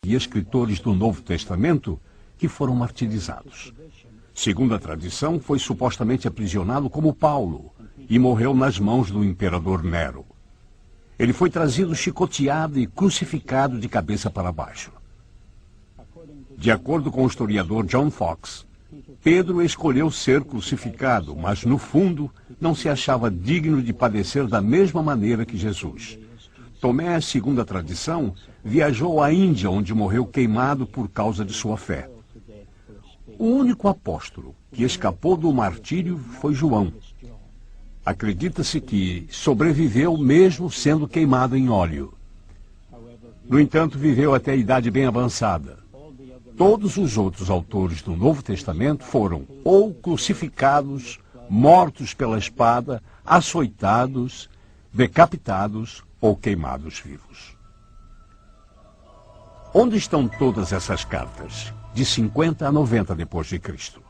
e escritores do Novo Testamento que foram martirizados. Segundo a tradição, foi supostamente aprisionado como Paulo e morreu nas mãos do imperador Nero. Ele foi trazido chicoteado e crucificado de cabeça para baixo. De acordo com o historiador John Fox, Pedro escolheu ser crucificado, mas no fundo não se achava digno de padecer da mesma maneira que Jesus. Tomé, segundo a tradição, viajou à Índia, onde morreu queimado por causa de sua fé. O único apóstolo que escapou do martírio foi João. Acredita-se que sobreviveu mesmo sendo queimado em óleo. No entanto, viveu até a idade bem avançada. Todos os outros autores do Novo Testamento foram ou crucificados, mortos pela espada, açoitados, decapitados ou queimados vivos. Onde estão todas essas cartas? De 50 a 90 depois de Cristo.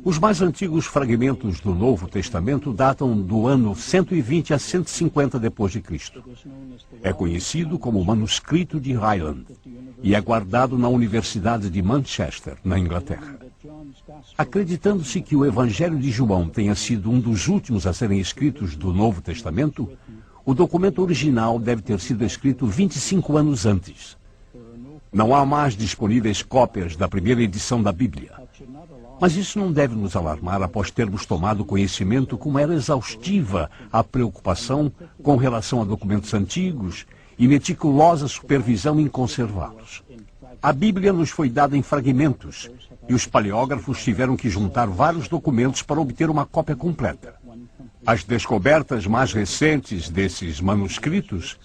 Os mais antigos fragmentos do Novo Testamento datam do ano 120 a 150 depois de Cristo. É conhecido como o Manuscrito de Ryland e é guardado na Universidade de Manchester, na Inglaterra. Acreditando-se que o Evangelho de João tenha sido um dos últimos a serem escritos do Novo Testamento, o documento original deve ter sido escrito 25 anos antes. Não há mais disponíveis cópias da primeira edição da Bíblia. Mas isso não deve nos alarmar após termos tomado conhecimento como era exaustiva a preocupação com relação a documentos antigos e meticulosa supervisão em conservá-los. A Bíblia nos foi dada em fragmentos e os paleógrafos tiveram que juntar vários documentos para obter uma cópia completa. As descobertas mais recentes desses manuscritos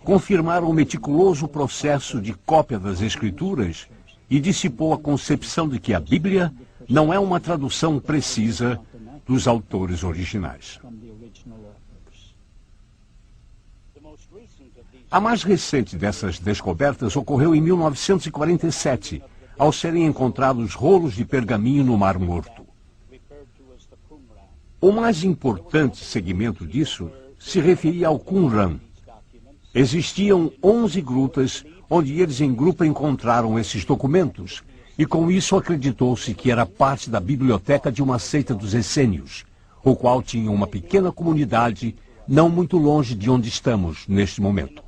confirmaram o meticuloso processo de cópia das Escrituras e dissipou a concepção de que a Bíblia não é uma tradução precisa dos autores originais. A mais recente dessas descobertas ocorreu em 1947, ao serem encontrados rolos de pergaminho no Mar Morto. O mais importante segmento disso se referia ao Qumran. Existiam 11 grutas onde eles em grupo encontraram esses documentos, e com isso acreditou-se que era parte da biblioteca de uma seita dos essênios, o qual tinha uma pequena comunidade não muito longe de onde estamos neste momento.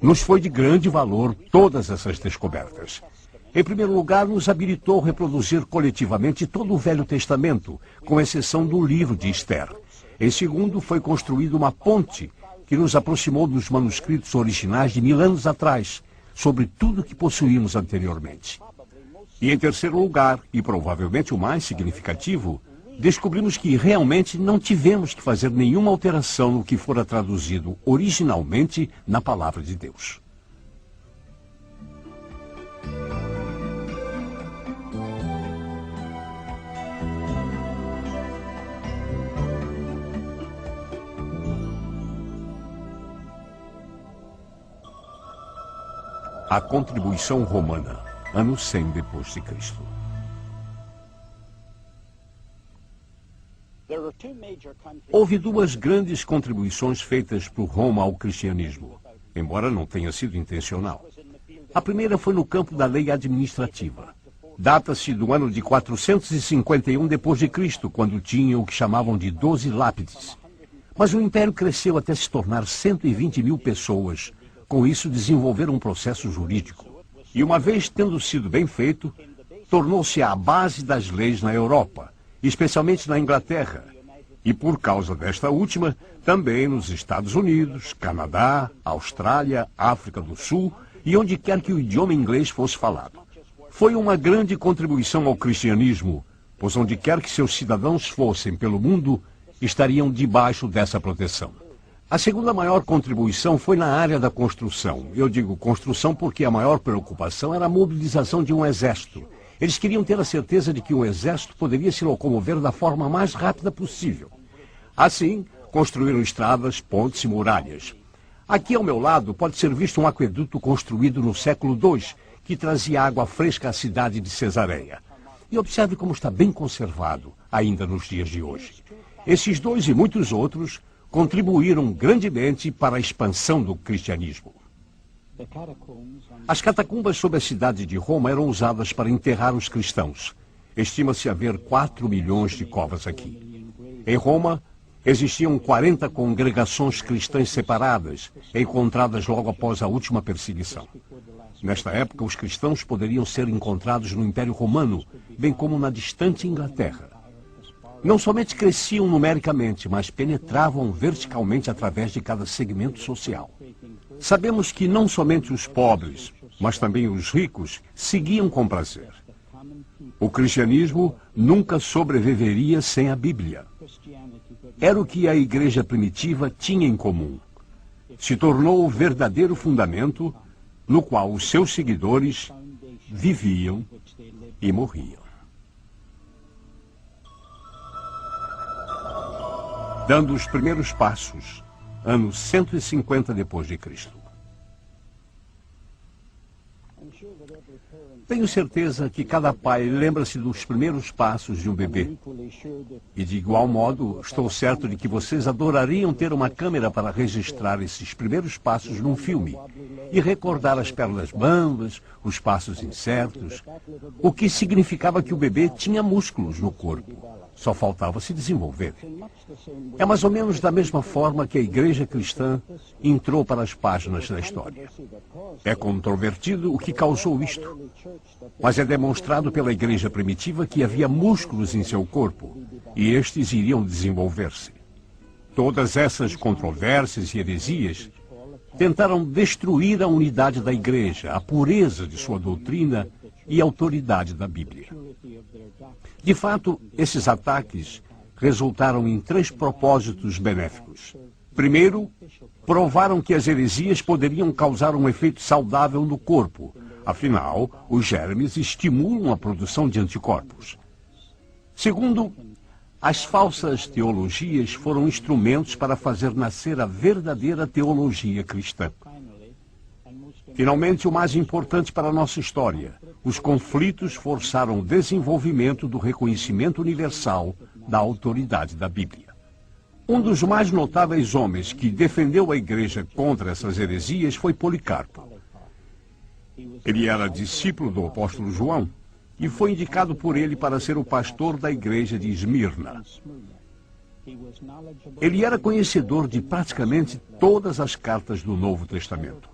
Nos foi de grande valor todas essas descobertas. Em primeiro lugar, nos habilitou a reproduzir coletivamente todo o Velho Testamento, com exceção do livro de Esther. Em segundo, foi construída uma ponte que nos aproximou dos manuscritos originais de 1000 anos atrás, sobre tudo que possuímos anteriormente. E em terceiro lugar, e provavelmente o mais significativo, descobrimos que realmente não tivemos que fazer nenhuma alteração no que fora traduzido originalmente na Palavra de Deus. A contribuição romana, ano 100 depois de Cristo. Houve duas grandes contribuições feitas por Roma ao cristianismo, embora não tenha sido intencional. A primeira foi no campo da lei administrativa. Data-se do ano de 451 depois de Cristo, quando tinha o que chamavam de 12 lápides. Mas o império cresceu até se tornar 120 mil pessoas. Com isso, desenvolveram um processo jurídico. E uma vez tendo sido bem feito, tornou-se a base das leis na Europa, especialmente na Inglaterra. E por causa desta última, também nos Estados Unidos, Canadá, Austrália, África do Sul e onde quer que o idioma inglês fosse falado. Foi uma grande contribuição ao cristianismo, pois onde quer que seus cidadãos fossem pelo mundo, estariam debaixo dessa proteção. A segunda maior contribuição foi na área da construção. Eu digo construção porque a maior preocupação era a mobilização de um exército. Eles queriam ter a certeza de que o exército poderia se locomover da forma mais rápida possível. Assim, construíram estradas, pontes e muralhas. Aqui ao meu lado pode ser visto um aqueduto construído no século II, que trazia água fresca à cidade de Cesareia. E observe como está bem conservado, ainda nos dias de hoje. Esses dois e muitos outros contribuíram grandemente para a expansão do cristianismo. As catacumbas sob a cidade de Roma eram usadas para enterrar os cristãos. Estima-se haver 4 milhões de covas aqui. Em Roma, existiam 40 congregações cristãs separadas, encontradas logo após a última perseguição. Nesta época, os cristãos poderiam ser encontrados no Império Romano, bem como na distante Inglaterra. Não somente cresciam numericamente, mas penetravam verticalmente através de cada segmento social. Sabemos que não somente os pobres, mas também os ricos seguiam com prazer. O cristianismo nunca sobreviveria sem a Bíblia. Era o que a igreja primitiva tinha em comum. Se tornou o verdadeiro fundamento no qual os seus seguidores viviam e morriam. Dando os primeiros passos, ano 150 depois de Cristo. Tenho certeza que cada pai lembra-se dos primeiros passos de um bebê. E de igual modo, estou certo de que vocês adorariam ter uma câmera para registrar esses primeiros passos num filme e recordar as pernas bambas, os passos incertos, o que significava que o bebê tinha músculos no corpo. Só faltava se desenvolver. É mais ou menos da mesma forma que a igreja cristã entrou para as páginas da história. É controvertido o que causou isto, mas é demonstrado pela igreja primitiva que havia músculos em seu corpo e estes iriam desenvolver-se. Todas essas controvérsias e heresias tentaram destruir a unidade da igreja, a pureza de sua doutrina e a autoridade da Bíblia. De fato, esses ataques resultaram em 3 propósitos benéficos. Primeiro, provaram que as heresias poderiam causar um efeito saudável no corpo. Afinal, os germes estimulam a produção de anticorpos. Segundo, as falsas teologias foram instrumentos para fazer nascer a verdadeira teologia cristã. Finalmente, o mais importante para a nossa história, os conflitos forçaram o desenvolvimento do reconhecimento universal da autoridade da Bíblia. Um dos mais notáveis homens que defendeu a igreja contra essas heresias foi Policarpo. Ele era discípulo do apóstolo João e foi indicado por ele para ser o pastor da igreja de Esmirna. Ele era conhecedor de praticamente todas as cartas do Novo Testamento.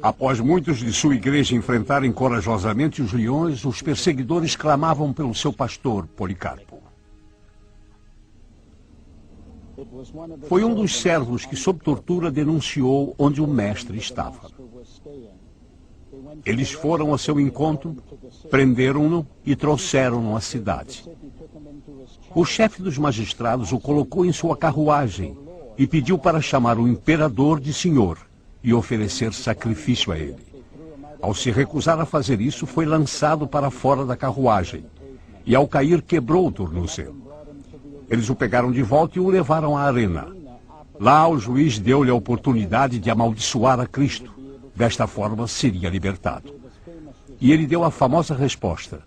Após muitos de sua igreja enfrentarem corajosamente os leões, os perseguidores clamavam pelo seu pastor, Policarpo. Foi um dos servos que, sob tortura, denunciou onde o mestre estava. Eles foram ao seu encontro, prenderam-no e trouxeram-no à cidade. O chefe dos magistrados o colocou em sua carruagem e pediu para chamar o imperador de senhor e oferecer sacrifício a ele. Ao se recusar a fazer isso, foi lançado para fora da carruagem e, ao cair, quebrou o tornozelo. Eles o pegaram de volta e o levaram à arena. Lá, o juiz deu-lhe a oportunidade de amaldiçoar a Cristo. Desta forma, seria libertado. E ele deu a famosa resposta: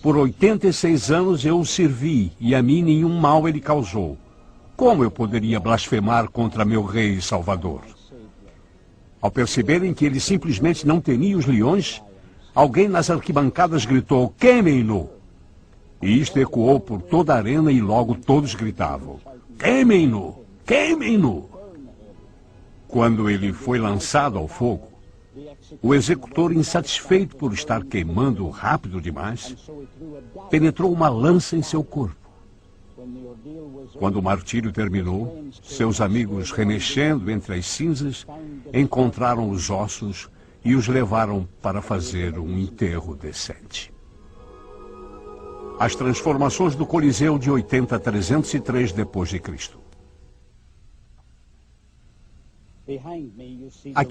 por 86 anos eu o servi, e a mim nenhum mal ele causou. Como eu poderia blasfemar contra meu rei e salvador? Ao perceberem que ele simplesmente não temia os leões, alguém nas arquibancadas gritou: queimem-no! E isto ecoou por toda a arena e logo todos gritavam: queimem-no! Queimem-no! Quando ele foi lançado ao fogo, o executor, insatisfeito por estar queimando rápido demais, penetrou uma lança em seu corpo. Quando o martírio terminou, seus amigos, remexendo entre as cinzas, encontraram os ossos e os levaram para fazer um enterro decente. As transformações do Coliseu de 80 a 303 depois de Cristo. Aqui